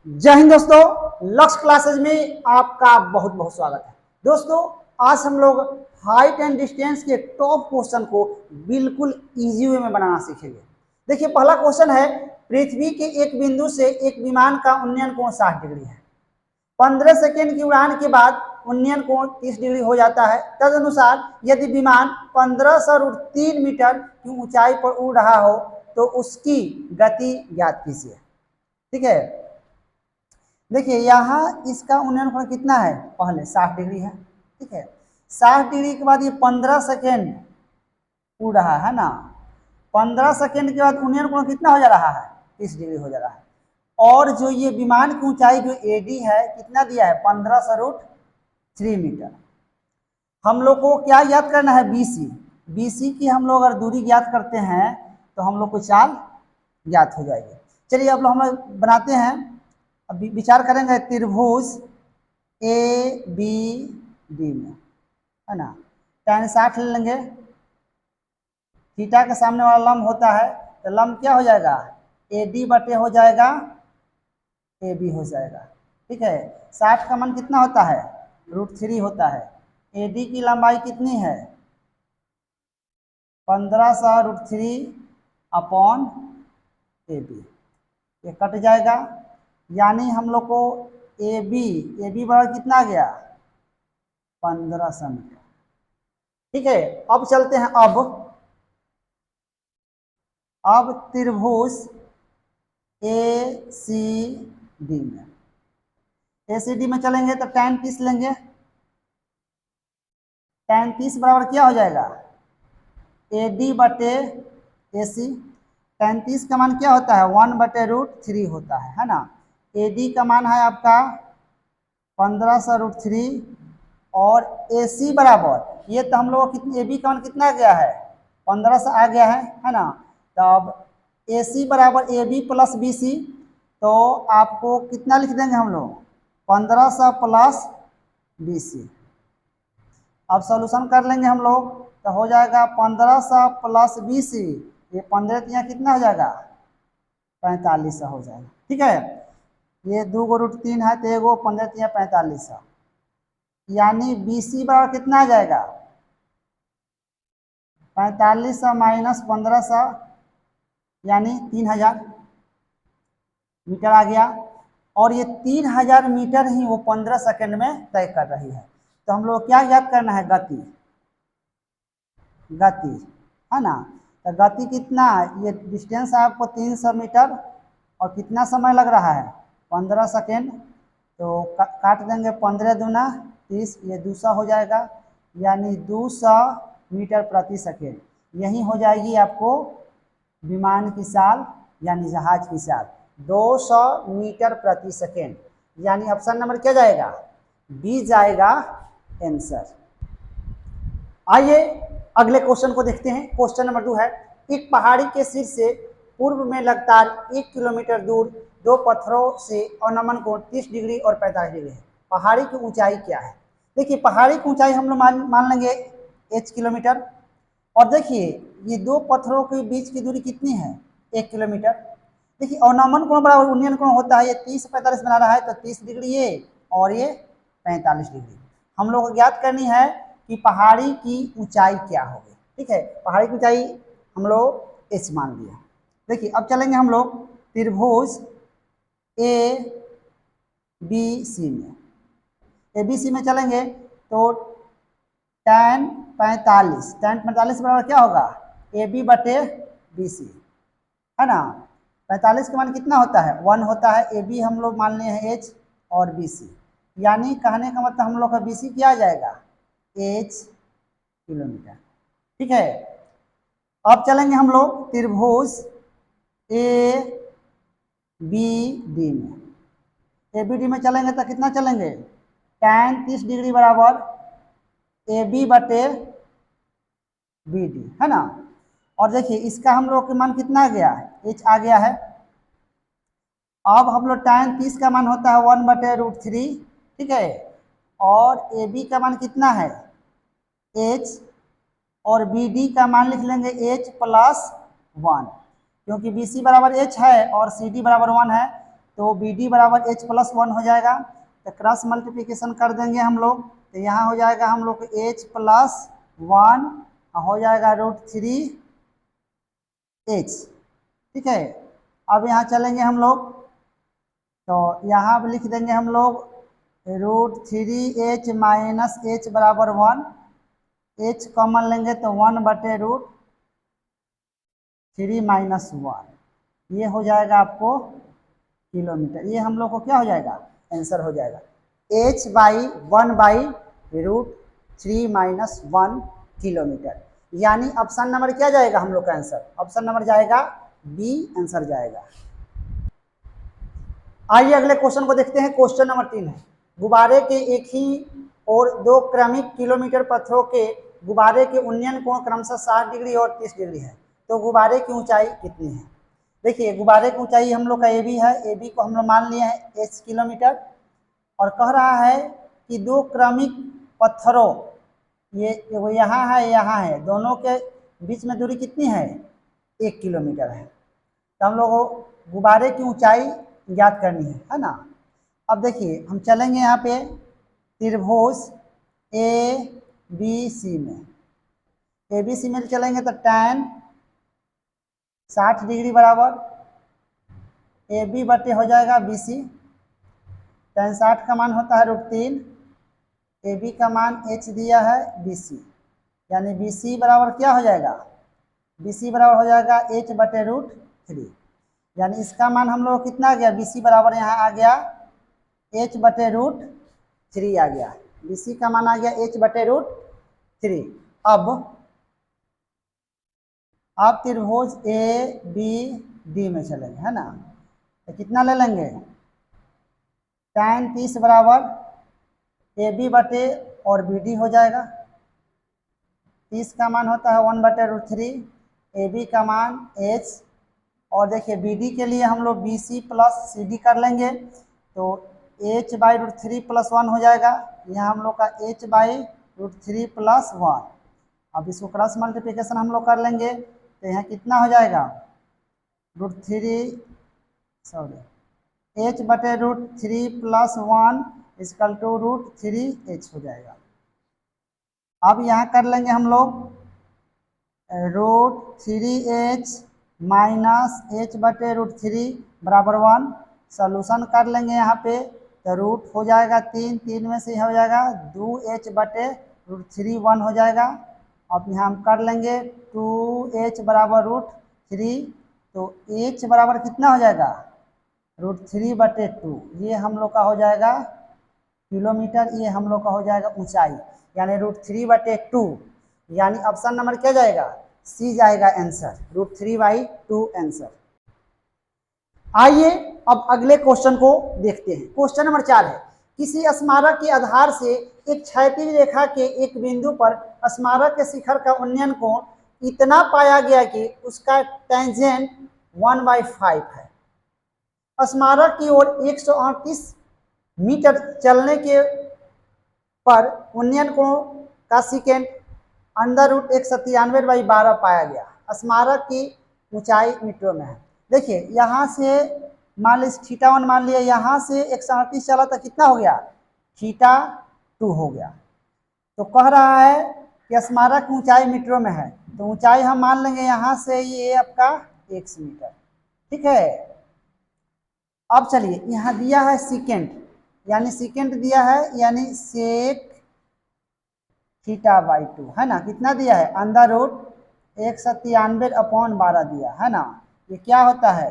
जय हिंद दोस्तों, लक्ष्य क्लासेज में आपका बहुत बहुत स्वागत है। दोस्तों, आज हम लोग हाइट एंड डिस्टेंस के टॉप क्वेश्चन को बिल्कुल इजी वे में बनाना सीखेंगे। देखिए, पहला क्वेश्चन है, पृथ्वी के एक बिंदु से एक विमान का उन्नयन कोण 60 डिग्री है। 15 सेकेंड की उड़ान के बाद उन्नयन कोण 30 डिग्री हो जाता है। तदनुसार यदि विमान 1500√3 मीटर की ऊंचाई पर उड़ रहा हो तो उसकी गति ज्ञात कीजिए। ठीक है, देखिए यहाँ इसका उन्नयन कोण कितना है, पहले 60 डिग्री है। ठीक है, 60 डिग्री के बाद ये 15 सेकेंड उड़ रहा है ना। 15 सेकेंड के बाद उन्नयन कोण कितना हो जा रहा है, 30 डिग्री हो जा रहा है। और जो ये विमान की ऊंचाई जो एडी है कितना दिया है, 1500√3 मीटर। हम लोग को क्या याद करना है, बीसी। बीसी की हम लोग अगर दूरी ज्ञात करते हैं तो हम लोग को चाल ज्ञात हो जाएगी। चलिए अब हम लोग बनाते हैं। अभी विचार करेंगे त्रिभुज ए बी डी में, है ना। tan 60 ले लेंगे। थीटा के सामने वाला लंब होता है तो लंब क्या हो जाएगा, ए डी बटे हो जाएगा ए बी हो जाएगा। ठीक है, 60 का मान कितना होता है, √3 होता है। ए डी की लंबाई कितनी है, 1500√3 अपॉन ए बी। ये कट जाएगा, यानी हम लोग को ए बी बराबर कितना आ गया, 1500 मीटर। ठीक है, अब चलते हैं। अब त्रिभुज ए सी डी में, ए सी डी में चलेंगे तो tan 30 लेंगे। tan 30 बराबर क्या हो जाएगा, ए डी बटे ए सी। tan 30 का मान क्या होता है, 1/√3 होता है ना। ए डी का मान है आपका 1500√3 और ए सी बराबर, ये तो हम लोग कितने, ए बी का मान कितना आ गया है, 1500 आ गया है ना। तब ए सी बराबर A B plus B C, तो आपको कितना लिख देंगे हम लोग, 1500 प्लस बी सी। अब सॉल्यूशन कर लेंगे हम लोग तो हो जाएगा 1500 प्लस 20, ये 15 यहाँ कितना हो जाएगा, 4500 हो जाएगा। ठीक है, ये 2√3 है तो एगो 15 यहाँ 4500, यानी बी सी बराबर कितना आ जाएगा, 4500 माइनस 1500 यानी 3000 मीटर आ गया। और ये 3000 मीटर ही वो 15 सेकेंड में तय कर रही है। तो हम लोग क्या याद करना है, गति है ना। तो गति कितना, ये डिस्टेंस है आपको 300 मीटर और कितना समय लग रहा है, 15 सेकेंड। तो काट देंगे, 15 दूना 30, ये 200 हो जाएगा, यानी 200 मीटर प्रति सेकेंड। यही हो जाएगी आपको विमान की चाल यानी जहाज की चाल, 200 मीटर प्रति सेकेंड। यानी ऑप्शन नंबर क्या जाएगा, बी जाएगा आंसर। आइए अगले क्वेश्चन को देखते हैं। क्वेश्चन नंबर 2 है, एक पहाड़ी के शीर्ष से पूर्व में लगातार 1 किलोमीटर दूर दो पत्थरों से अवनमन कोण 30 डिग्री और 45 डिग्री है। पहाड़ी की ऊंचाई क्या है। देखिए, पहाड़ी की ऊंचाई हम लोग मान लेंगे h किलोमीटर। और देखिए ये दो पत्थरों के बीच की दूरी कितनी है, 1 किलोमीटर। देखिए अवनमन कोण बराबर उन्नयन कोण होता है, ये 30 45 बना रहा है तो 30 डिग्री ये और ये 45 डिग्री। हम लोग को ज्ञात करनी है कि पहाड़ी की ऊंचाई क्या होगी। ठीक है, पहाड़ी की ऊंचाई हम लोग h मान लिया। देखिए अब चलेंगे हम लोग त्रिभुज ए बी सी में। ए बी सी में चलेंगे तो tan 45 बराबर क्या होगा, ए बी बटे बी सी, है ना। 45 का मान कितना होता है, 1 होता है। ए बी हम लोग मान लिए हैं h और बी सी, यानी कहने का मतलब हम लोग का बी सी क्या आ जाएगा, h किलोमीटर। ठीक है, अब चलेंगे हम लोग त्रिभुज ए बी डी में। ए बी डी में चलेंगे तो कितना चलेंगे, tan 30 डिग्री बराबर ए बी बटे बी डी, है ना। और देखिए इसका हम लोग के मान कितना आ गया, h आ गया है। अब हम लोग tan 30 का मान होता है 1/√3। ठीक है, और ए बी का मान कितना है, h, और बी डी का मान लिख लेंगे h + 1, क्योंकि बी सी बराबर h है और सी डी बराबर 1 है। तो बी डी बराबर एच प्लस वन हो जाएगा। तो क्रॉस मल्टीप्लिकेशन कर देंगे हम लोग, तो यहाँ हो जाएगा हम लोग एच प्लस वन हो जाएगा √3 एच। ठीक है, अब यहाँ चलेंगे हम लोग, तो यहाँ पर लिख देंगे हम लोग √3 एच माइनस एच बराबर वन। एच कॉमन लेंगे तो 1/√3 माइनस वन, ये हो जाएगा आपको किलोमीटर। ये हम लोग को क्या हो जाएगा, आंसर हो जाएगा h/1/√3 माइनस वन किलोमीटर। यानी ऑप्शन नंबर क्या जाएगा हम लोग का आंसर, ऑप्शन नंबर जाएगा बी, आंसर जाएगा। आइए अगले क्वेश्चन को देखते हैं। क्वेश्चन नंबर 3 है, गुब्बारे के एक ही और दो क्रमिक किलोमीटर पत्थरों के गुब्बारे के उन्नयन कोण क्रमशः 60 डिग्री और 30 डिग्री है, तो गुब्बारे की ऊंचाई कितनी है। देखिए गुब्बारे की ऊंचाई हम लोग का ए बी है, ए बी को हम लोग मान लिए हैं h किलोमीटर, और कह रहा है कि दो क्रमिक पत्थरों, ये यहाँ है यहाँ है, दोनों के बीच में दूरी कितनी है, 1 किलोमीटर है। तो हम लोग को गुब्बारे की ऊंचाई ज्ञात करनी है ना। अब देखिए हम चलेंगे यहाँ पे त्रिभुज ए बी सी में, ए बी सी में चलेंगे तो tan 60 डिग्री बराबर ए बी बटे हो जाएगा बी सी। tan 60 का मान होता है √3, ए बी का मान h दिया है बी सी, यानी बी सी बराबर क्या हो जाएगा, बी सी बराबर हो जाएगा h/√3। यानी इसका मान हम लोग कितना आ गया, बी सी बराबर यहाँ आ गया h/√3 आ गया, बी सी का मान आ गया h/√3। अब आप त्रिभुज ए बी डी में चलेंगे है ना, तो कितना ले लेंगे, tan 30 बराबर ए बी बटे और बी डी हो जाएगा। 30 का मान होता है 1/√3, ए बी का मान h, और देखिए बी डी के लिए हम लोग B C plus C D कर लेंगे, तो h/√3 + 1 हो जाएगा। यहाँ हम लोग का h/√3 + 1। अब इसको क्रॉस मल्टीप्लिकेशन हम लोग कर लेंगे, तो यहाँ कितना हो जाएगा, h/√3 + 1 = √3h हो जाएगा। अब यहाँ कर लेंगे हम लोग √3h माइनस h/√3 बराबर 1। सोल्यूशन कर लेंगे यहाँ पे, तो रूट हो जाएगा 3, 3 में से हो जाएगा 2h/√3 1 हो जाएगा। अब यहाँ हम कर लेंगे 2h बराबर √3, तो h बराबर कितना हो जाएगा, √3/2। ये हम लोग का हो जाएगा किलोमीटर, ये हम लोग का हो जाएगा ऊंचाई, यानी √3/2, यानी ऑप्शन नंबर क्या जाएगा, सी जाएगा आंसर, √3/2 आंसर। आइए अब अगले क्वेश्चन को देखते हैं। क्वेश्चन नंबर 4 है, किसी स्मारक के आधार से एक क्षैतिज रेखा के एक बिंदु पर स्मारक के शिखर का उन्नयन कोण इतना पाया गया कि उसका टेंजेंट 1/5 है। स्मारक की ओर 138 मीटर चलने के पर उन्नयन कोण का सेकेंड √193/12 पाया गया। स्मारक की ऊंचाई मीटरों में है। देखिए यहाँ से मान लीजिए θ1 मान लिया, यहाँ से 138 चला तो कितना हो गया, θ2 हो गया। तो कह रहा है कि स्मारक की ऊंचाई मीटरों में है, तो ऊंचाई हम मान लेंगे यहाँ से ये आपका 1 मीटर। ठीक है, अब चलिए यहाँ दिया है सेकेंड, यानी सेकेंड दिया है, यानी सेक θ/2 है ना, कितना दिया है, √193/12 दिया है ना। ये क्या होता है,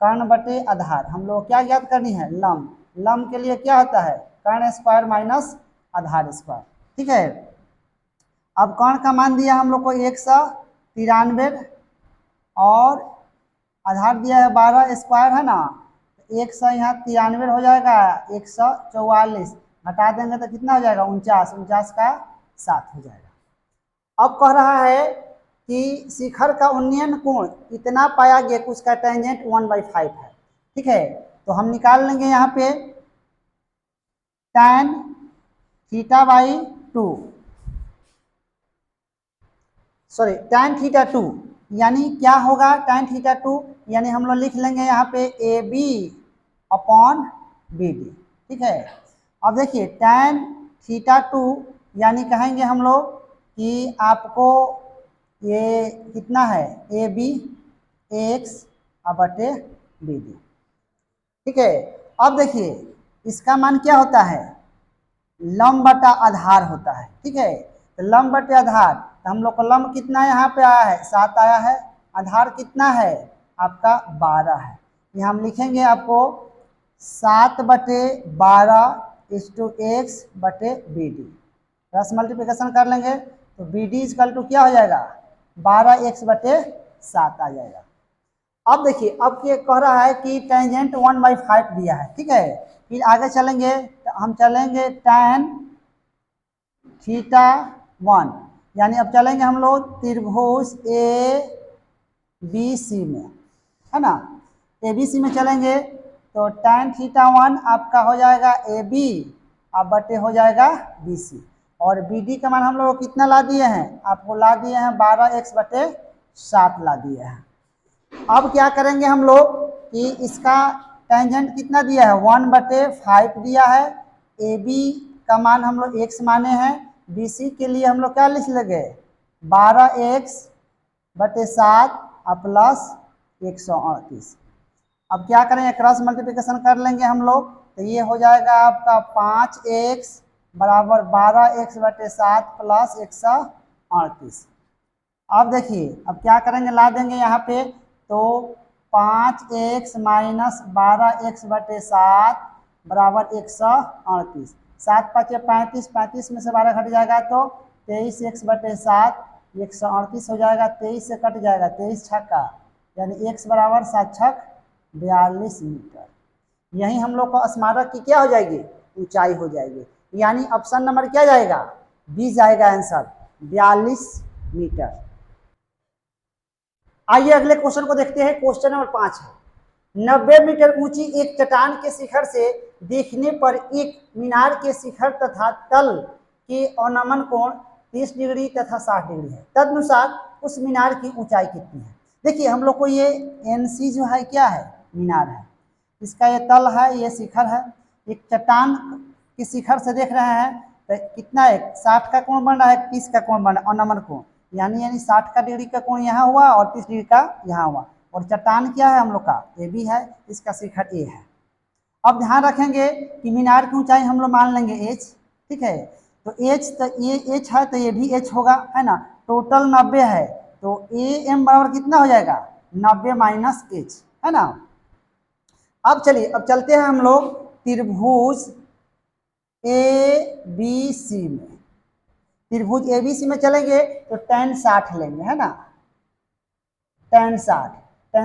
कर्ण बटे आधार। हम लोग क्या ज्ञात करनी है, लंब। लंब के लिए क्या होता है, कर्ण स्क्वायर माइनस आधार स्क्वायर। ठीक है, अब कर्ण का मान दिया हम लोग को 193 और आधार दिया है 12 स्क्वायर है ना, 100 यहाँ 93 हो जाएगा, 144 घटा देंगे तो कितना हो जाएगा, 49, 49 का 7 हो जाएगा। अब कह रहा है कि शिखर का उन्नयन कोण इतना पाया गया कि उसका टेंजेंट 1/5 है। ठीक है, तो हम निकाल लेंगे यहाँ पे tan θ/2, सॉरी tan θ2, यानी क्या होगा tan θ2, यानी हम लोग लिख लेंगे यहाँ पे A B upon B D. ठीक है, अब देखिए tan θ2 यानी कहेंगे हम लोग कि आपको ये कितना है ए बी एक्स बटे बी डी। ठीक है, अब देखिए इसका मान क्या होता है, लंब बटा आधार होता है। ठीक है, तो लंब बटे आधार, तो हम लोग को लंब कितना यहाँ पे आया है 7 आया है, आधार कितना है आपका 12 है। यहाँ हम लिखेंगे आपको 7 बटे 12 इस टू एक्स बटे बी डी, क्रॉस मल्टीप्लिकेशन कर लेंगे तो बी डी इजकल टू क्या हो जाएगा 12 एक्स बटे 7 आ जाएगा। अब देखिए अब ये कह रहा है कि टेंजेंट 1/5 दिया है। ठीक है, फिर आगे चलेंगे तो हम चलेंगे tan θ1 यानी अब चलेंगे हम लोग त्रिभुज ए बी सी में, है ना, ए बी सी में चलेंगे तो tan θ1 आपका हो जाएगा ए बी अब बटे हो जाएगा बी सी, और बी डी का मान हम लोग कितना ला दिए हैं, आपको ला दिए हैं 12 एक्स बटे 7 ला दिए हैं। अब क्या करेंगे हम लोग कि इसका टेंजेंट कितना दिया है 1/5 दिया है, ए बी का मान हम लोग एक्स माने हैं, बी सी के लिए हम लोग क्या लिख लेंगे 12 एक्स बटे 7 प्लस 138। अब क्या करेंगे क्रॉस मल्टीप्लिकेशन कर लेंगे हम लोग तो ये हो जाएगा आपका 5x बराबर 12x बटे 7 प्लस 138। अब देखिए अब क्या करेंगे ला देंगे यहाँ पे तो 5x माइनस 12x बटे 7 बराबर 138, 7 5 35, 35 में से 12 घट जाएगा तो 23x बटे 7 138 हो जाएगा, 23 से कट जाएगा 23 छक्का यानी x बराबर 7 छक 42 मीटर। यही हम लोग को स्मारक की क्या हो जाएगी ऊंचाई हो जाएगी, यानी ऑप्शन नंबर क्या जाएगा बी जाएगा आंसर 42 मीटर। आइए अगले क्वेश्चन को देखते हैं, क्वेश्चन नंबर 5 है 90 मीटर ऊंची एक चट्टान के शिखर से देखने पर एक मीनार के शिखर तथा तल के अवनमन कोण 30 डिग्री तथा 60 डिग्री है, तदनुसार उस मीनार की ऊंचाई कितनी है। देखिए हम लोग को ये एनसी जो है क्या है मीनार है, इसका ये तल है ये शिखर है, एक चट्टान के शिखर से देख रहे हैं तो कितना है 60 का कोण बन रहा है 30 का कोण बन रहा है अवनमन कोण, यानी 60 का डिग्री का कोण यहाँ हुआ और 30 डिग्री का यहाँ हुआ, और चट्टान क्या है हम लोग का ए बी है, इसका शिखर ए है। अब ध्यान रखेंगे कि मीनार की ऊंचाई हम लोग मान लेंगे एच। ठीक है, तो एच तो ये एच है तो ये भी एच होगा, है ना, टोटल 90 है तो ए एम बराबर कितना हो जाएगा 90 माइनस एच, है ना। अब चलिए अब चलते हैं हम लोग त्रिभुज ए बी सी में, त्रिभुज ए बी सी में चलेंगे तो tan 60 लेंगे, है ना, tan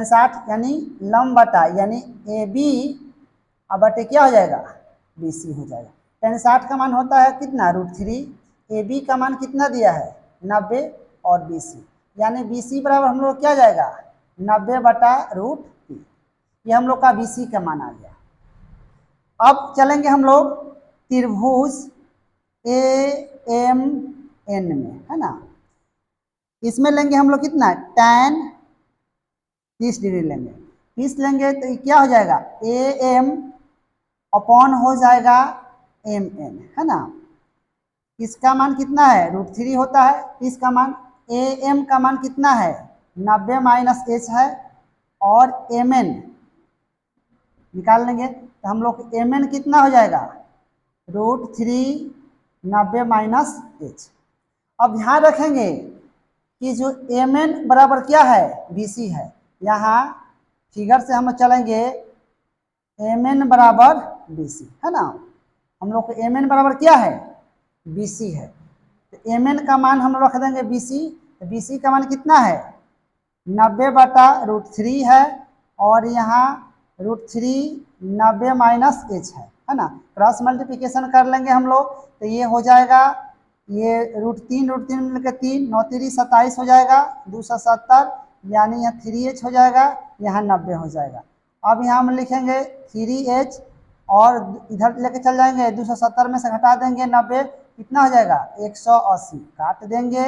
60 यानी लंब बटा यानी ए बी अब बटे क्या हो जाएगा बी सी हो जाएगा। tan 60 का मान होता है कितना √3, ए बी का मान कितना दिया है 90 और बी सी यानी बी सी बराबर हम लोग क्या जाएगा 90 बटा √3, ये हम लोग का बी सी का मान आ गया। अब चलेंगे हम लोग त्रिभुज ए एम एन में, है ना, इसमें लेंगे हम लोग कितना tan 30 डिग्री लेंगे, 30 लेंगे तो क्या हो जाएगा ए एम अपॉन हो जाएगा एम एन, है ना, इसका मान कितना है √3 होता है, इसका मान ए एम का मान कितना है 90 माइनस एच है, और एम एन निकाल लेंगे तो हम लोग एम एन कितना हो जाएगा √3 90 माइनस एच। अब ध्यान रखेंगे कि जो एम एन बराबर क्या है बी सी है, यहाँ फिगर से हम चलेंगे एम एन बराबर बी सी, है ना, हम लोग को एम एन बराबर क्या है बी सी है, तो एम एन का मान हम रख देंगे बी सी, तो बी सी का मान कितना है 90 बटा √3 है, और यहाँ √3 90 माइनस एच है ना, क्रॉस मल्टीप्लिकेशन कर लेंगे हम लोग तो ये हो जाएगा ये √3 मिलकर 3 9 3 27 हो जाएगा 270, यानी यहाँ 3h हो जाएगा यहाँ 90 हो जाएगा। अब यहाँ हम लिखेंगे 3h और इधर लेके चल जाएंगे 270 में से घटा देंगे 90 कितना हो जाएगा 180, काट देंगे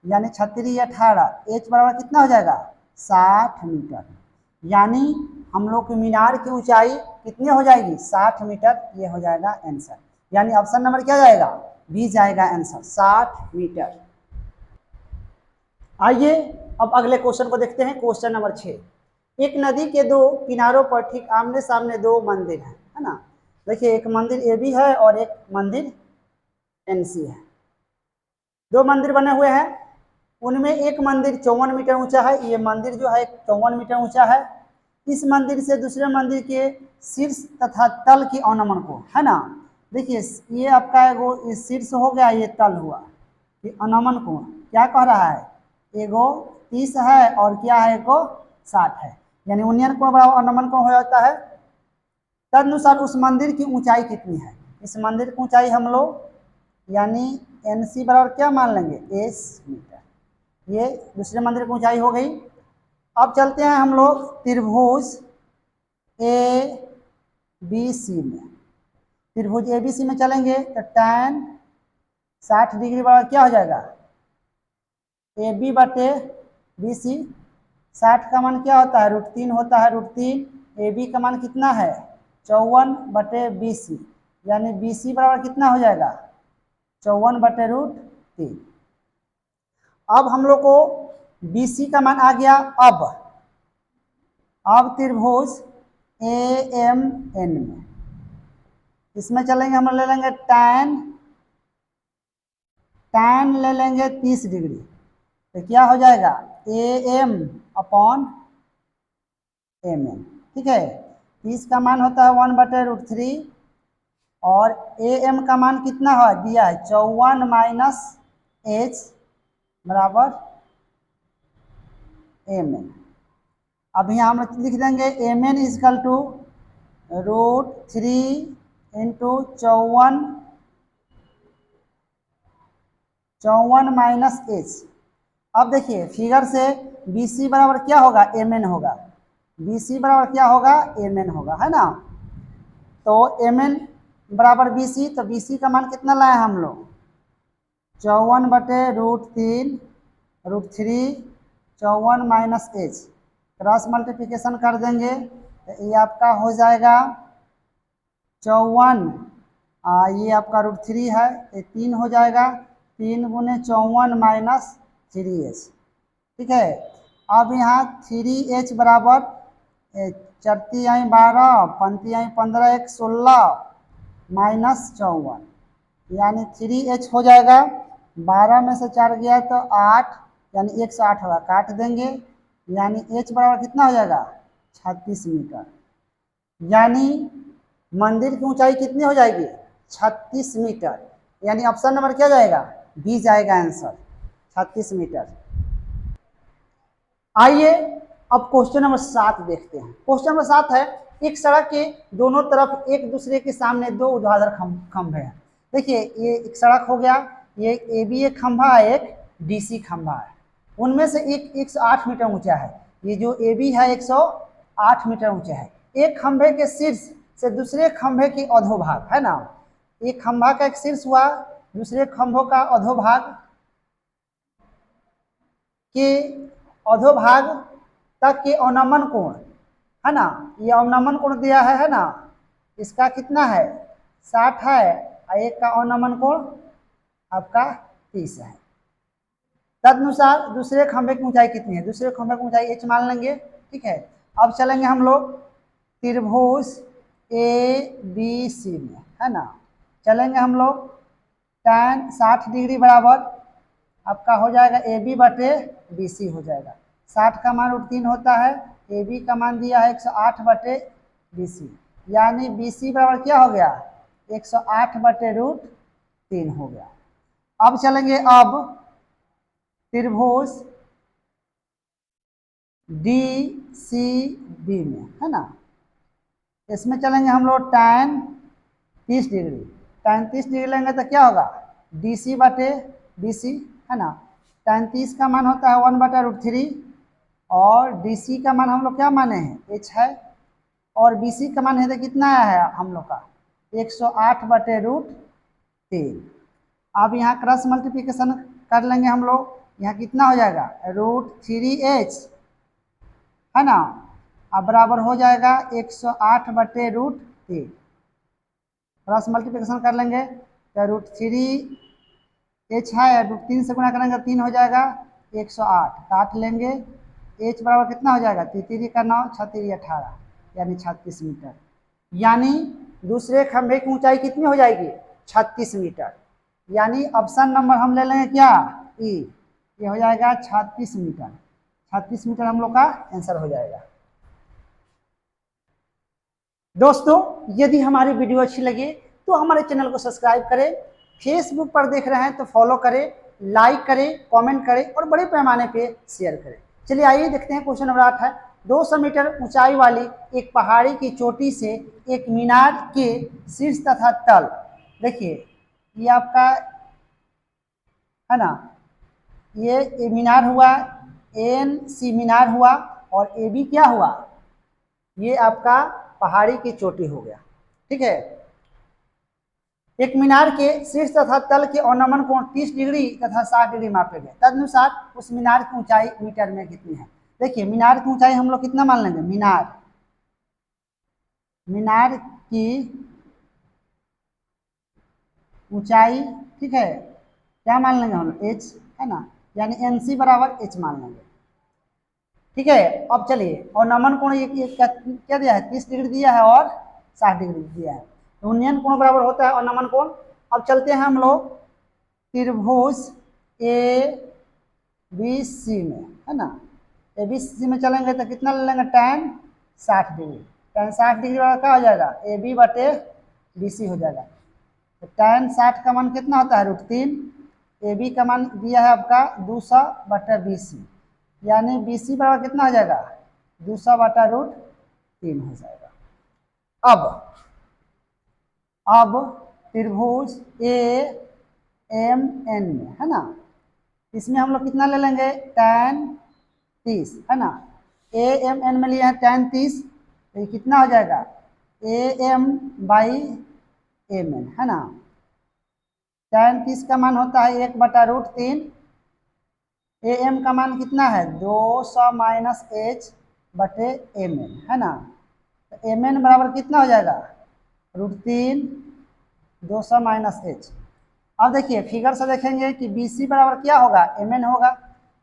यानी 36 18 h बराबर कितना हो जाएगा 60 मीटर, यानी हम लोग की मीनार की ऊंचाई कितनी हो जाएगी, 60 मीटर। ये हो जाएगा आंसर, यानी ऑप्शन नंबर क्या जाएगा, बी जाएगा आंसर, 60 मीटर। आइए अब अगले क्वेश्चन को देखते हैं, क्वेश्चन नंबर 6। एक नदी के दो किनारों पर ठीक आमने सामने दो मंदिर है ना। देखिए एक मंदिर ए बी है और एक मंदिर एन सी है। दो मंदिर बने हुए हैं, उनमें एक मंदिर 54 मीटर ऊंचा है। ये मंदिर जो है 54 मीटर ऊंचा है। इस मंदिर से दूसरे मंदिर के शीर्ष तथा तल की अवनमन को, है ना। देखिए ये आपका एगो शीर्ष हो गया, ये तल हुआ, ये अवनमन को क्या कह रहा है, एगो 30 है और क्या है एगो 60 है, यानी उन्नयन कोण बराबर अवनमन कोण हो जाता है। तदनुसार उस मंदिर की ऊंचाई कितनी है। इस मंदिर की ऊंचाई हम लोग यानी एन सी बराबर क्या मान लेंगे, एस मीटर। ये दूसरे मंदिर की ऊंचाई हो गई। अब चलते हैं हम लोग त्रिभुज ए बी सी में। त्रिभुज ए बी सी में चलेंगे तो tan 60 डिग्री बराबर क्या हो जाएगा, ए बी बटे बी सी। 60 का मान क्या होता है, √3 होता है, √3। ए बी का मान कितना है, 54 बटे बी सी, यानी बी सी बराबर कितना हो जाएगा, 54 बटे √3। अब हम लोग को बी सी का मान आ गया। अब त्रिभुज ए एम एन में, इसमें चलेंगे हम ले लेंगे tan ले लेंगे 30 डिग्री, तो क्या हो जाएगा A M upon M N. ठीक है, 30 का मान होता है 1 बटे √3 और ए एम का मान कितना है दिया है 54 माइनस एच बराबर एम एन। अब यहाँ हम लिख देंगे M N equal to √3 into 54 minus H. अब देखिए फिगर से बी सी बराबर क्या होगा, एम एन होगा। बी सी बराबर क्या होगा, एम एन होगा, है ना। तो एम एन बराबर बी सी, तो बी सी का मान कितना लाए हम लोग, 54 बटे √3 √3 54 माइनस एच, क्रॉस मल्टीप्लिकेशन कर देंगे तो ये आपका हो जाएगा 54, ये आपका √3 है, ये 3 हो जाएगा, 3 गुने 54 माइनस 3h। ठीक है, अब यहाँ 3h बराबर 4 आई 12 5 आई 15 1 16 माइनस 54, यानी 3h हो जाएगा। 12 में से 4 गया तो 8, यानी 108 होगा, काट देंगे, यानी h बराबर कितना हो जाएगा 36 मीटर। यानी मंदिर की ऊंचाई कितनी हो जाएगी 36 मीटर, यानी ऑप्शन नंबर क्या जाएगा, बी जाएगा आंसर, 36 मीटर। आइए अब क्वेश्चन नंबर 7 देखते हैं। क्वेश्चन नंबर 7 है, एक सड़क के दोनों तरफ एक दूसरे के सामने दो ऊर्ध्वाधर खंभे हैं। देखिए ये एक सड़क हो गया, ये ए बी एक खंभा है, एक डी सी खंभा है। उनमें से एक 108 मीटर ऊंचा है, ये जो ए बी है 108 मीटर ऊंचा है। एक खंभे के शीर्ष से दूसरे खंभे की अधोभाग, है ना, एक खंभा का एक शीर्ष हुआ, दूसरे खंभों का अधोभाग के अधोभाग तक के अवनमन कोण, है ना, ये अवनमन कोण दिया है ना, इसका कितना है 60 है और एक का अवनमन कोण आपका 30 है। तदनुसार दूसरे खंभे की ऊंचाई कितनी है, दूसरे खंभे की ऊंचाई h मान लेंगे। ठीक है, अब चलेंगे हम लोग त्रिभुज ए बी सी में, है ना। चलेंगे हम लोग tan 60 डिग्री बराबर आपका हो जाएगा ए बी बटे बी सी हो जाएगा। 60 का मान √3 होता है, ए बी का मान दिया है 108 बटे बी सी, यानी बी सी बराबर क्या हो गया 108 बटे √3 हो गया। अब चलेंगे अब त्रिभुज डी सी बी में, है ना। इसमें चलेंगे हम लोग tan 30 डिग्री, tan 30 डिग्री लेंगे तो क्या होगा डी सी बटे बी सी, है ना। tan 30 का मान होता है 1 बटा √3 और डी सी का मान हम लोग क्या माने हैं h है, और बी सी का मान है तो कितना है हम लोग का 108 बटे √3। अब यहाँ क्रॉस मल्टीप्लिकेशन कर लेंगे हम लोग, यहाँ कितना हो जाएगा √3h, है ना, अब बराबर हो जाएगा 108/√3। क्रॉस मल्टीप्लिकेशन कर लेंगे तो √3h है, √3 से गुणा करेंगे 3 हो जाएगा 108, काट लेंगे। h बराबर कितना हो जाएगा, 3 का 9 6 18 यानी 36 मीटर। यानी दूसरे खंभे की ऊंचाई कितनी हो जाएगी, 36 मीटर। यानी ऑप्शन नंबर हम ले लेंगे क्या, ई। ये हो जाएगा 36 मीटर। 36 मीटर हम लोग का आंसर हो जाएगा। दोस्तों यदि हमारी वीडियो अच्छी लगे तो हमारे चैनल को सब्सक्राइब करें, फेसबुक पर देख रहे हैं तो फॉलो करें, लाइक करें, कमेंट करें और बड़े पैमाने पे शेयर करें। चलिए आइए देखते हैं क्वेश्चन नंबर 8 है। 200 मीटर ऊंचाई वाली एक पहाड़ी की चोटी से एक मीनार के शीर्ष तथा तल, देखिए ये आपका है ना, ये मीनार हुआ, ANC मीनार हुआ और AB क्या हुआ, ये आपका पहाड़ी की चोटी हो गया। ठीक है, एक मीनार के शीर्ष तथा तल के अवनमन कोण 30 डिग्री तथा 60 डिग्री मापे गए। तदनुसार उस मीनार की ऊंचाई मीटर में कितनी है। देखिए मीनार की ऊंचाई हम लोग कितना मान लेंगे, मीनार की ऊंचाई, ठीक है, क्या मान लेंगे हम, h है ना, यानी NC बराबर h मान लेंगे। ठीक है, अब चलिए और नमन कोण ये क्या दिया है, 30 डिग्री दिया है और 60 डिग्री दिया है। उन्नयन कोण बराबर होता है और नमन कोण। अब चलते हैं हम लोग त्रिभुज ABC में, है ना, ABC में चलेंगे तो कितना ले लेंगे, tan 60 डिग्री। tan 60 डिग्री वाला क्या हो जाएगा, AB/BC हो जाएगा। तो tan 60 का मान कितना होता है, √3। AB का मान दिया है आपका 200/BC, यानी BC बराबर कितना हो जाएगा, 200/√3 हो जाएगा। अब त्रिभुज AMN में, है ना, इसमें हम लोग कितना ले लेंगे, tan 30, है ना। AMN में लिया है tan 30, तो ये कितना हो जाएगा, AM/MN, है ना। tan 30 का मान होता है 1/√3। AM का मान कितना है, 200 - h/MN, है ना। तो MN बराबर कितना हो जाएगा, √3 200 - h। अब देखिए फिगर से देखेंगे कि BC बराबर क्या होगा, MN होगा।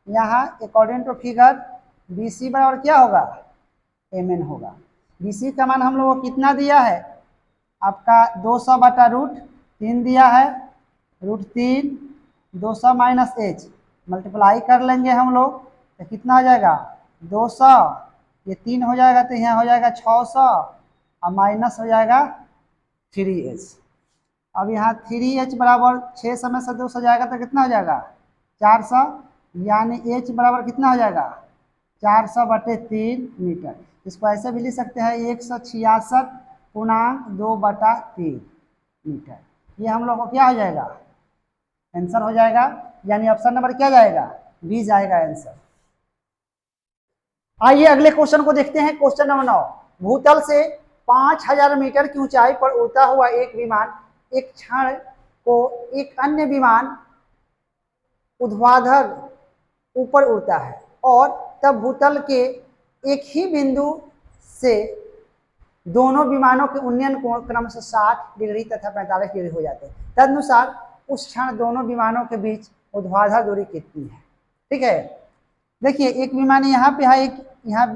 यहाँ अकॉर्डिंग टू फिगर BC बराबर क्या होगा, MN होगा। BC का मान हम लोगों को कितना दिया है, आपका 200/√3 दिया है, √3 200 - h मल्टीप्लाई कर लेंगे हम लोग तो कितना हो जाएगा, 200, ये 3 हो जाएगा तो यहाँ हो जाएगा 600 और माइनस हो जाएगा 3h। अब यहाँ 3h बराबर 600 में से 200 जाएगा तो कितना हो जाएगा, 400, यानी h बराबर कितना हो जाएगा, 400/3 मीटर। इसको ऐसे भी लिख सकते हैं 166.2/3 मीटर। ये हम लोग को क्या हो जाएगा, आंसर हो जाएगा। यानी ऑप्शन नंबर क्या जाएगा, बी जाएगा आंसर। आइए अगले क्वेश्चन को देखते हैं। क्वेश्चन नंबर 9, भूतल से 5000 मीटर की ऊंचाई पर उड़ता हुआ एक विमान एक क्षण को एक अन्य विमान ऊर्ध्वाधर ऊपर उड़ता है और तब भूतल के एक ही बिंदु से दोनों विमानों के उन्नयन कोण क्रमशः 60 डिग्री तथा 45 डिग्री हो जाते हैं। तदनुसार उस क्षण दोनों विमानों के बीच ऊर्ध्वाधर दूरी कितनी है। ठीक है, देखिए एक विमान यहाँ पे है, एक यहाँ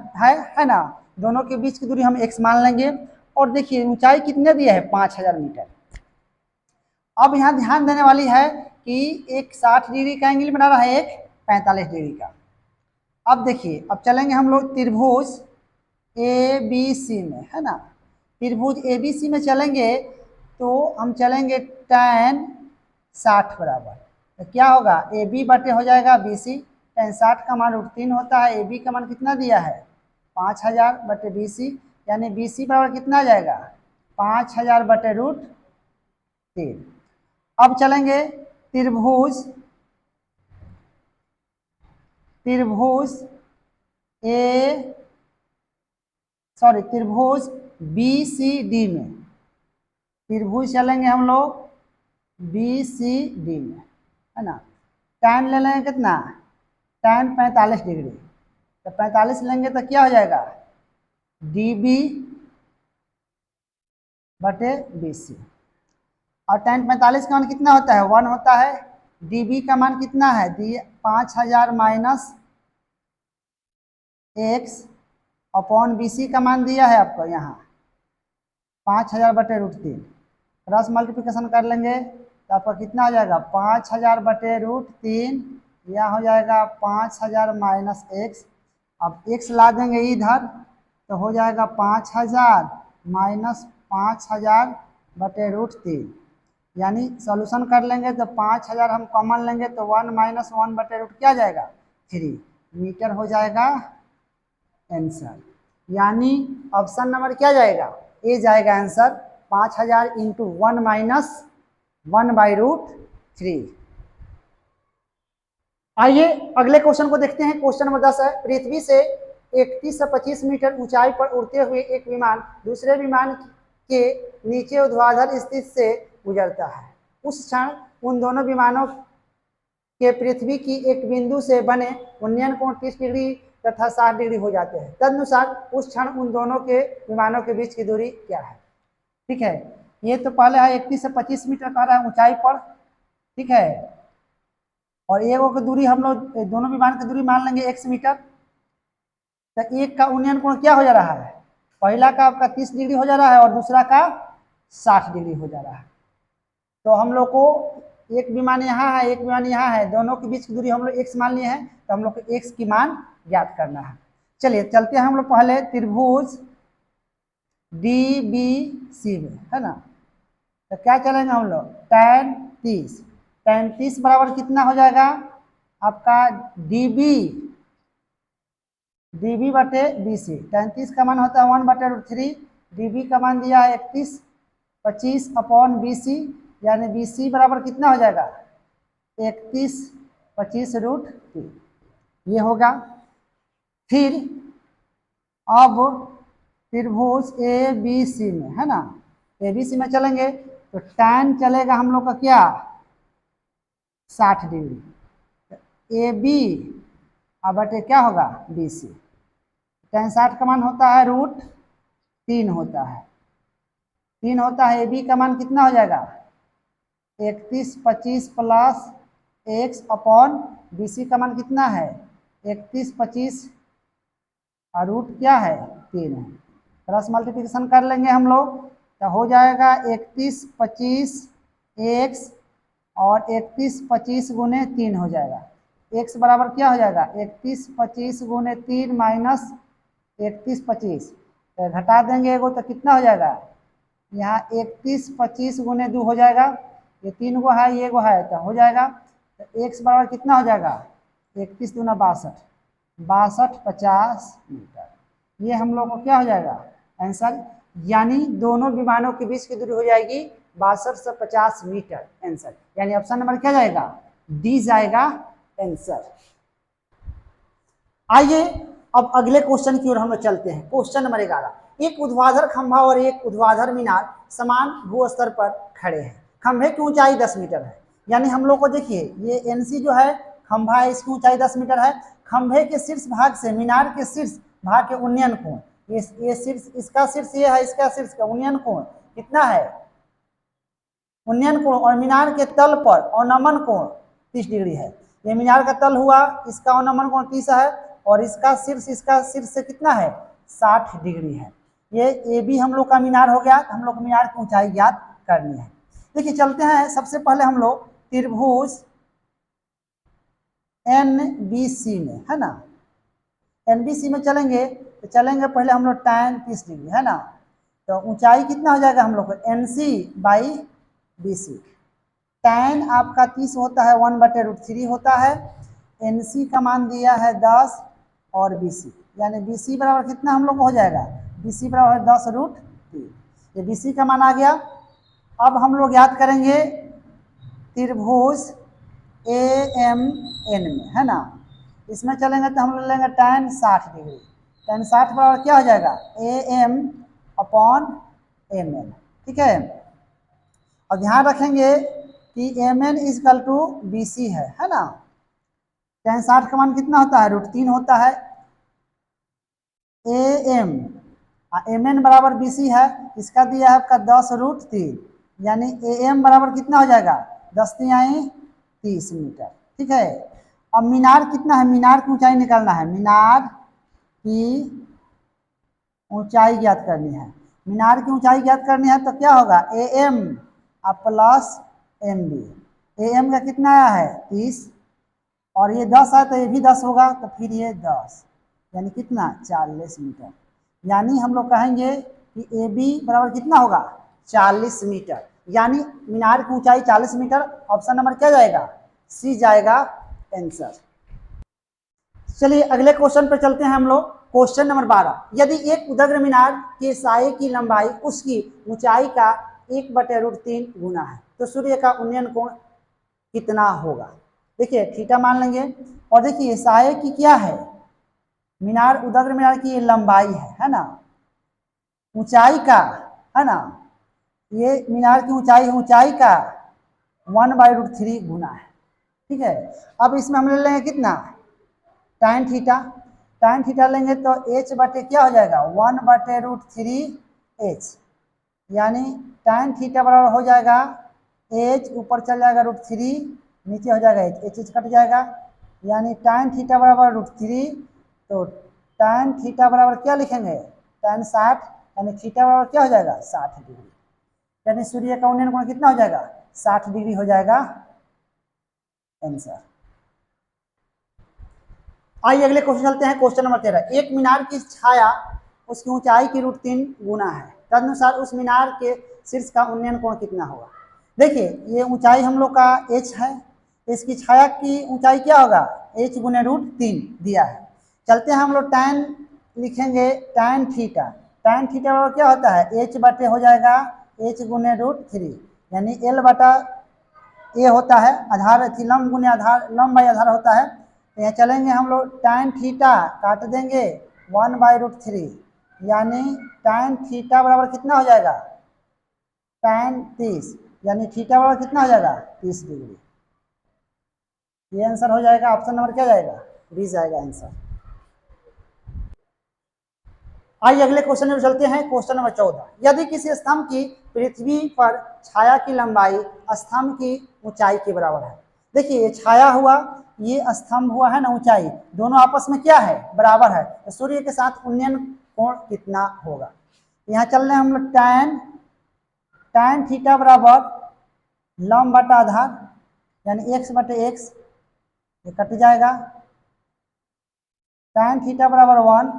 है ना, दोनों के बीच की दूरी हम x मान लेंगे। और देखिए ऊंचाई कितने दिया है, 5000 मीटर। अब यहाँ ध्यान देने वाली है कि एक 60 डिग्री का एंगल बना रहा है, एक 45 डिग्री का। अब देखिए अब चलेंगे हम लोग त्रिभुज ABC में, है ना। त्रिभुज ABC में चलेंगे तो हम चलेंगे tan 60 बराबर, तो क्या होगा, AB बटे हो जाएगा BC। tan 60 का मान √3 होता है, AB का मान कितना दिया है, 5000/BC, यानी BC बराबर कितना आ जाएगा, 5000/√3। अब चलेंगे त्रिभुज त्रिभुज BCD में, त्रिभुज चलेंगे हम लोग BCD में, है ना। tan ले लेंगे कितना, tan 45 डिग्री, तो 45 लेंगे तो क्या हो जाएगा, DB बटे BC। और tan 45 का मान कितना होता है? 1 होता है। DB का मान कितना है? 5000 माइनस x अपॉन BC का मान दिया है आपको यहाँ 5000 बटे √3। क्रॉस मल्टीप्लिकेशन कर लेंगे तो आपका कितना हो जाएगा? 5000 बटे √3, यह हो जाएगा 5000 माइनस x। अब x ला देंगे इधर तो हो जाएगा 5000 माइनस 5000 बटे √3, यानी सॉल्यूशन कर लेंगे तो 5000 हम कॉमन लेंगे तो 1 माइनस 1 बटे रूट क्या जाएगा? 3 मीटर हो जाएगा आंसर। यानी ऑप्शन नंबर क्या जाएगा? ए जाएगा आंसर। 5000 into 1 minus 1/√3। आइए अगले क्वेश्चन को देखते हैं। क्वेश्चन नंबर 10 है, पृथ्वी से 31 से 25 मीटर ऊंचाई पर उड़ते हुए एक विमान दूसरे विमान के नीचे ऊर्ध्वाधर स्थिति से गुजरता है। उस क्षण उन दोनों विमानों के पृथ्वी की एक बिंदु से बने उन्नयन कोण 30 डिग्री तथा 60 डिग्री हो जाते हैं। तदनुसार उस क्षण उन दोनों के विमानों के बीच की दूरी क्या है? ठीक है, ये तो पहले है 31 से 25 मीटर कह रहा है ऊंचाई पर, ठीक है। और एक की दूरी हम लोग दोनों विमान की दूरी मान लेंगे x मीटर। तो एक का उन्नयन कोण क्या हो जा रहा है? पहला का आपका 30 डिग्री हो जा रहा है और दूसरा का 60 डिग्री हो जा रहा है। तो हम लोग को एक विमान यहाँ है, एक विमान यहाँ है, दोनों के बीच की दूरी हम लोग x मान लिए हैं, तो हम लोग को x की मान ज्ञात करना है। चलिए चलते हैं हम लोग पहले त्रिभुज DBC में, है ना। तो क्या चलेंगे हम लोग? tan 30 बराबर कितना हो जाएगा आपका? DB बटे BC। tan 30 का मान होता है 1/√3, DB का मान दिया है 31, 25 अपॉन BC, यानी BC बराबर कितना हो जाएगा? 31 25 √3, ये होगा। फिर अब त्रिभुज ABC में, है ना, ABC में चलेंगे तो tan चलेगा हम लोग का क्या? 60 डिग्री। AB अब बटे क्या होगा? BC। tan 60 का मान होता है √3 होता है, 3 होता है। AB का मान कितना हो जाएगा? 31 25 प्लस x अपॉन BC का मान कितना है? 31 25 और रूट क्या है? 3 है। क्रॉस मल्टीप्लिकेशन कर लेंगे हम लोग तो हो जाएगा 31 25 x और 31 25 गुने 3 हो जाएगा। x बराबर क्या हो जाएगा? 31 25 गुने 3 माइनस 31 25, तो घटा देंगे एगो तो कितना हो जाएगा? यहाँ 31 25 गुने 2 हो जाएगा, ये 3 गो है, ये गो है, तो हो जाएगा। तो x बराबर कितना हो जाएगा? 31 दूना 62, 62 50 मीटर। ये हम लोग को क्या हो जाएगा? आंसर। यानी दोनों विमानों के बीच की दूरी हो जाएगी 62 से 50 मीटर, आंसर। यानी ऑप्शन नंबर क्या जाएगा? डी जाएगा आंसर। आइए अब अगले क्वेश्चन की ओर हम लोग चलते हैं। क्वेश्चन नंबर 11, एक ऊर्ध्वाधर खंभा और एक ऊर्ध्वाधर मीनार समान भू स्तर पर खड़े हैं। खंभे की ऊंचाई 10 मीटर है। यानी हम लोग को देखिए ये NC जो है खंभा है, इसकी ऊंचाई 10 मीटर है। खंभे के शीर्ष भाग से मीनार के शीर्ष भाग के उन्नयन कोण, ये शीर्ष, इसका शीर्ष ये है, इसका शीर्ष का उन्नयन कोण कितना है? उन्नयन कोण और मीनार के तल पर अवनमन कोण 30 डिग्री है। ये मीनार का तल हुआ, इसका अवनमन कोण 30 है और इसका शीर्ष से कितना है? 60 डिग्री है। ये AB हम लोग का मीनार हो गया। हम लोग मीनार की ऊंचाई ज्ञात करनी है। देखिए चलते हैं, सबसे पहले हम लोग त्रिभुज NBC में, है ना, NBC में चलेंगे तो चलेंगे पहले हम लोग tan 30 डिग्री, है ना। तो ऊंचाई कितना हो जाएगा हम लोग को? NC/BC। tan आपका 30 होता है 1/√3 होता है। NC का मान दिया है 10 और BC, यानी BC बराबर कितना हम लोग को हो जाएगा? BC बराबर 10√3। ये BC का मान आ गया। अब हम लोग याद करेंगे त्रिभुज AMN में, है ना। इसमें चलेंगे तो हम लोग लेंगे tan 60 डिग्री। tan 60 बराबर क्या हो जाएगा? AM/MN, ठीक है। और ध्यान रखेंगे कि MN = BC है ना। tan 60 का मान कितना होता है? √3 होता है। AM एम एन बराबर बी सी है, इसका दिया है आपका 10√3, यानी ए एम बराबर कितना हो जाएगा 10×30 मीटर। ठीक है, अब मीनार कितना है, मीनार की ऊंचाई निकालना है, मीनार की ऊंचाई ज्ञात करनी है। मीनार की ऊंचाई ज्ञात करनी है तो क्या होगा, A M plus M B. A M का कितना आया है 30, और ये 10 है तो ये भी 10 होगा, तो फिर ये 10 यानी कितना 40 मीटर। यानी हम लोग कहेंगे कि ए बी बराबर कितना होगा 40 मीटर, यानी मीनार की ऊंचाई 40 मीटर। ऑप्शन नंबर क्या जाएगा, सी जाएगा आंसर। चलिए अगले क्वेश्चन पर चलते हैं हम लोग। क्वेश्चन नंबर 12, यदि एक उदग्र मीनार के साये की लंबाई उसकी ऊंचाई का 1/√3 गुना है तो सूर्य का उन्नयन कोण कितना होगा। देखिए थीटा मान लेंगे, और देखिए साये की क्या है, मीनार उदग्र मीनार की ये लंबाई है ना, ऊंचाई का है ना, ये मीनार की ऊंचाई, ऊंचाई का 1/√3 गुना है। ठीक है, अब इसमें हम ले लेंगे कितना tan थीटा, tan थीटा लेंगे तो h बटे क्या हो जाएगा 1/√3h, यानी tan थीटा बराबर हो जाएगा h ऊपर चल जाएगा √3, नीचे हो जाएगा h कट जाएगा, यानी tan थीटा बराबर √3। तो tan थीटा बराबर क्या लिखेंगे tan 60, यानी थीटा बराबर क्या हो जाएगा 60 डिग्री, यानी सूर्य का उन्नयन कोण कितना हो जाएगा 60 डिग्री हो जाएगा आंसर। आइए अगले क्वेश्चन चलते हैं। क्वेश्चन नंबर 13, एक मीनार की छाया उसकी ऊंचाई की √3 गुना है, तदनुसार उस मीनार के शीर्ष का उन्नयन कोण कितना होगा। देखिए ये ऊंचाई हम लोग का h है, इसकी छाया की ऊंचाई क्या होगा h गुने √3 दिया है। चलते हैं हम लोग tan लिखेंगे, tan थीटा, tan थीटा बराबर क्या होता है h बटे हो जाएगा h गुने √3, यानी l बटा ए होता है, आधार थी लंब गुने आधार, लंब बाई आधार होता है। तो यहाँ चलेंगे हम लोग tan थीटा काट देंगे 1/√3, यानी tan थीटा बराबर कितना हो जाएगा tan 30, यानी थीटा बराबर कितना हो जाएगा 30 डिग्री। ये आंसर हो जाएगा, ऑप्शन नंबर क्या जाएगा बी जाएगा आंसर। आइए अगले क्वेश्चन में चलते हैं। क्वेश्चन नंबर 14, यदि किसी स्तंभ की पृथ्वी पर छाया की लंबाई स्तंभ की ऊंचाई के बराबर है। देखिए ये छाया हुआ, ये स्तंभ हुआ है ना, ऊंचाई दोनों आपस में क्या है बराबर है, तो सूर्य के साथ उन्नयन कोण कितना होगा। यहाँ चल रहे हैं हम लोग tan थीटा बराबर लंब बटा आधार, यानी x बटे x, ये कट जाएगा, tan थीटा बराबर 1,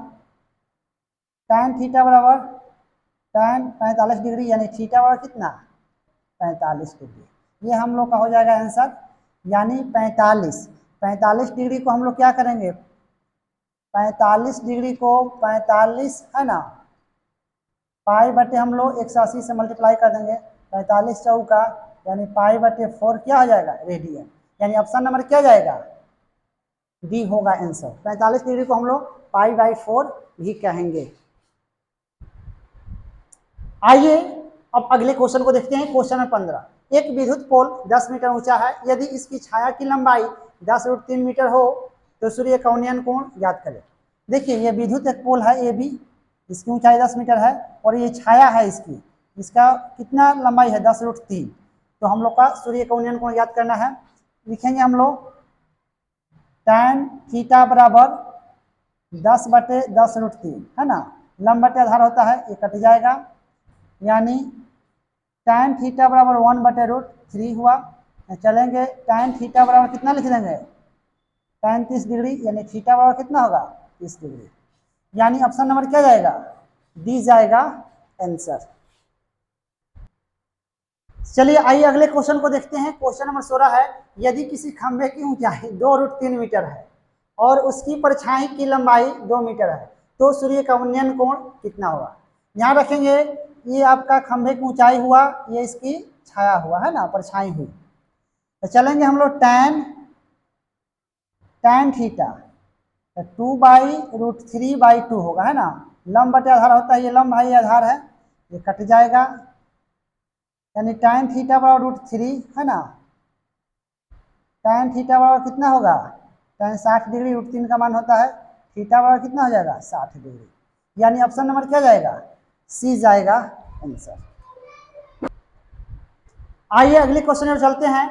tan थीटा बराबर tan 45 डिग्री, यानी थीटा बराबर कितना 45 डिग्री। ये हम लोग का हो जाएगा आंसर, यानी 45 डिग्री को हम लोग क्या करेंगे 45 डिग्री को 45 है ना पाई बटे हम लोग 180 से मल्टीप्लाई कर देंगे, 45 चौका यानी पाई बटे 4 क्या हो जाएगा रेडियन, यानी ऑप्शन नंबर क्या जाएगा डी होगा आंसर। 45 डिग्री को हम लोग पाई/4 भी कहेंगे। आइए अब अगले क्वेश्चन को देखते हैं। क्वेश्चन नंबर 15, एक विद्युत पोल 10 मीटर ऊंचा है, यदि इसकी छाया की लंबाई 10√3 मीटर हो तो सूर्य का उन्नयन कोण ज्ञात करें। देखिए ये विद्युत एक पोल है ए बी, इसकी ऊंचाई 10 मीटर है और ये छाया है इसकी, इसका कितना लंबाई है 10√3। तो हम लोग का सूर्य का उन्नयन कोण ज्ञात करना है। लिखेंगे हम लोग tan थीटा बराबर 10/10√3 है ना, लंब बटे आधार होता है, ये कट जाएगा, यानी tan थीटा बराबर 1/√3 हुआ। चलेंगे tan थीटा बराबर कितना लिख देंगे tan 30 डिग्री, यानी थीटा बराबर कितना होगा 30 डिग्री, यानी ऑप्शन नंबर क्या जाएगा डी जाएगा आंसर। चलिए आइए अगले क्वेश्चन को देखते हैं। क्वेश्चन नंबर 16 है, यदि किसी खंभे की ऊंचाई 2√3 मीटर है और उसकी परछाई की लंबाई 2 मीटर है तो सूर्य का उन्नयन कोण कितना होगा। यहाँ रखेंगे ये आपका खंभे की ऊंचाई हुआ, ये इसकी छाया हुआ है ना, परछाई हुई। तो चलेंगे हम लोग tan थीटा 2/√3/2 होगा है ना, लंब बटे आधार होता है, ये लंब है ये आधार है, ये कट जाएगा, यानी tan थीटा बराबर √3 है ना, tan थीटा बराबर कितना होगा tan 60 डिग्री, √3 का मान होता है, थीटा बराबर कितना हो जाएगा 60 डिग्री, यानी ऑप्शन नंबर क्या जाएगा, सी जाएगा आंसर। आइए अगले क्वेश्चन में चलते हैं।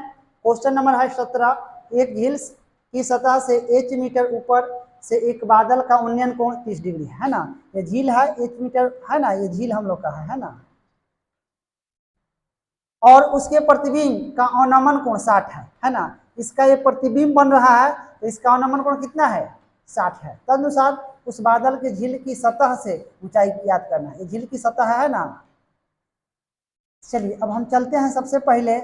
क्वेश्चन नंबर है 17। एक झील की सतह से h मीटर ऊपर से एक बादल का उन्नयन कोण 30 डिग्री है ना। ये झील है, h मीटर है ना, ये झील हम लोग का है ना। और उसके प्रतिबिंब का अवनमन कोण 60 है ना। इसका ये प्रतिबिंब बन रहा है तो इसका अवनमन कोण कितना है, 60 है। तदनुसार उस बादल के झील की सतह से ऊंचाई याद करना है। ये झील की सतह है ना। चलिए अब हम चलते हैं सबसे पहले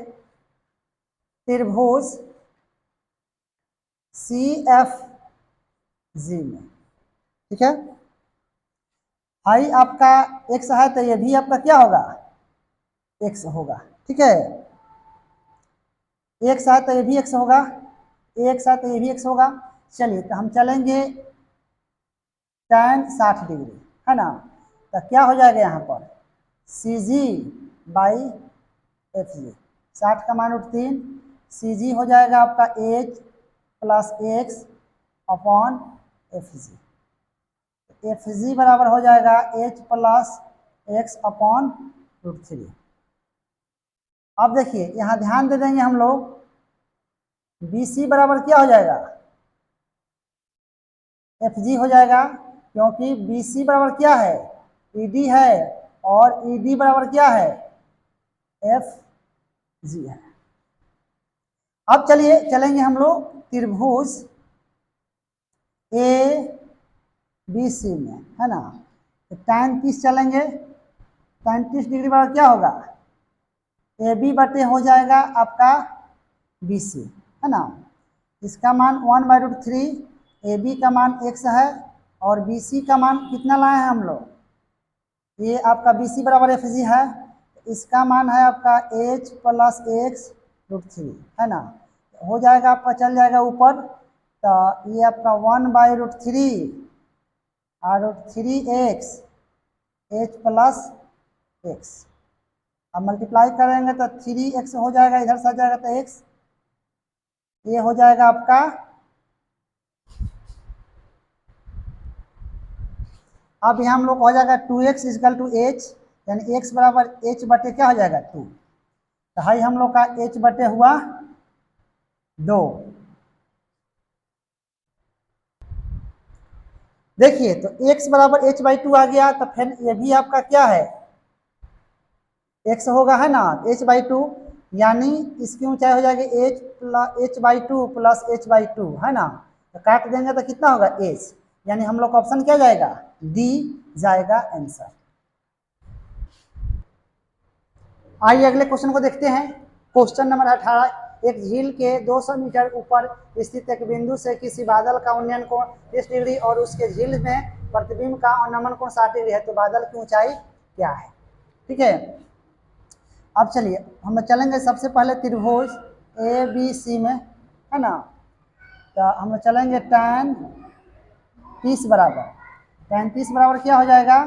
त्रिभुज CFG में, ठीक है। हाई आपका x है तो ये भी आपका क्या होगा, x होगा, ठीक है। x है तो ये भी x होगा, x है तो ये भी x होगा। चलिए तो हम चलेंगे tan 60 डिग्री है ना। तो क्या हो जाएगा यहाँ पर CG बाई FG, 60 का मान √3, CG हो जाएगा आपका H plus x upon FG। FG बराबर हो जाएगा H प्लस x अपॉन √3। अब देखिए यहाँ ध्यान दे देंगे हम लोग, BC बराबर क्या हो जाएगा, FG हो जाएगा, क्योंकि BC बराबर क्या है, ED है, और ED बराबर क्या है, FG है। अब चलिए चलेंगे हम लोग त्रिभुज ABC में है ना। तो tan 30 चलेंगे, tan 30 डिग्री बराबर क्या होगा, AB बटे हो जाएगा आपका BC है ना। इसका मान 1/√3, AB का मान x है और BC का मान कितना लाए हैं हम लोग, ये आपका BC बराबर FG है। इसका मान है आपका H प्लस x √3 है ना। हो जाएगा आपका, चल जाएगा ऊपर, तो ये आपका 1/√3 और √3x H प्लस x। अब मल्टीप्लाई करेंगे तो 3x हो जाएगा, इधर से आ जाएगा तो x, ये हो जाएगा आपका, अब यहाँ हम लोग हो जाएगा 2x इजकल टू h, यानी x बराबर h बटे क्या हो जाएगा 2। तो हाई हम लोग का h बटे हुआ 2। देखिए तो x बराबर h/2 आ गया, तो फिर ये भी आपका क्या है, x होगा है ना, h/2, यानी इसकी ऊंचाई हो जाएगी h/2 प्लस h/2 है ना। तो काट देंगे तो कितना होगा h, यानी हम लोग का ऑप्शन क्या जाएगा, D जाएगा आंसर। आइए अगले क्वेश्चन को देखते हैं। Question number 18। एक झील के 200 मीटर ऊपर स्थित एक बिंदु से किसी बादल का उन्नयन कोण 30 डिग्री और उसके झील में प्रतिबिंब का अवनमन कोण 60 डिग्री है, तो बादल की ऊंचाई क्या है, ठीक है। अब चलिए हम चलेंगे सबसे पहले त्रिभुज ABC में है ना। तो हम चलेंगे tan 30 बराबर, tan 30 बराबर क्या हो जाएगा,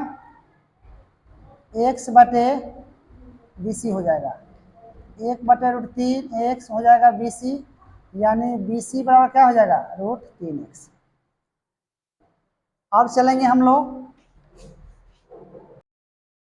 x बटे BC हो जाएगा, 1/√3 x हो जाएगा BC, यानी BC बराबर क्या हो जाएगा √3x। अब चलेंगे हम लोग